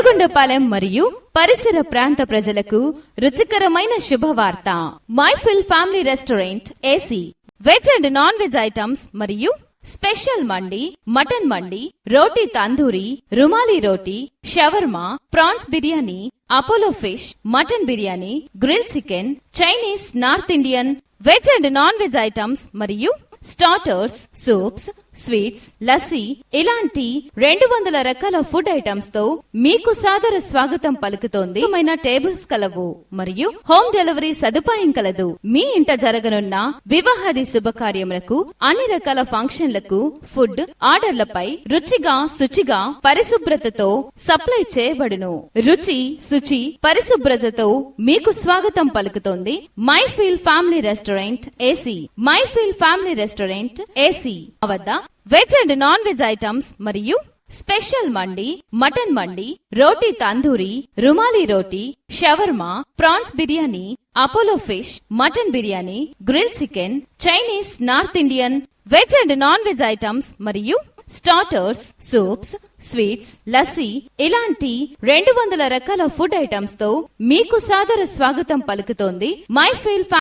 కొరగొండపాలెం మరియు పరిసర ప్రాంత ప్రజలకు రుచికరమైన శుభవార్త. Mehfil family restaurant AC veg and non veg items మరియు special mandi, mutton mandi, roti tandoori, rumali roti, shawarma, prawns biryani, Apollo fish, mutton biryani, grill chicken, Chinese, North Indian, veg and non veg items మరియు starters, soups, sweets, lassi ఇలాంటి 200 రకాల ఫుడ్ ఐటమ్స్ తో మీకు సాదర స్వాగతం పలుకుతోంది. టేబుల్స్ కలవు మరియు హోమ్ డెలివరీ సదుపాయం కలదు. మీ ఇంట జరగనున్న వివాహాది శుభకార్యములకు, అన్ని రకాల ఫంక్షన్లకు ఫుడ్ ఆర్డర్లపై రుచిగా, శుచిగా, పరిశుభ్రతతో సప్లై చేయబడును. రుచి, శుచి, పరిశుభ్రతతో మీకు స్వాగతం పలుకుతోంది Mehfil family restaurant AC. Mehfil family restaurant AC వద్ద veg and non veg items మరియు special mandi, mutton mandi, roti tandoori, rumali roti, shawarma, prawns biryani, Apollo fish, mutton biryani, grill chicken, Chinese, North Indian, veg and non veg items మరియు స్టార్టర్స్, సూప్స్, స్వీట్స్, లస్సీ ఇలాంటి 200 రకాల food items తో మీకు సాదర స్వాగతం పలుకుతోంది మైఫిల్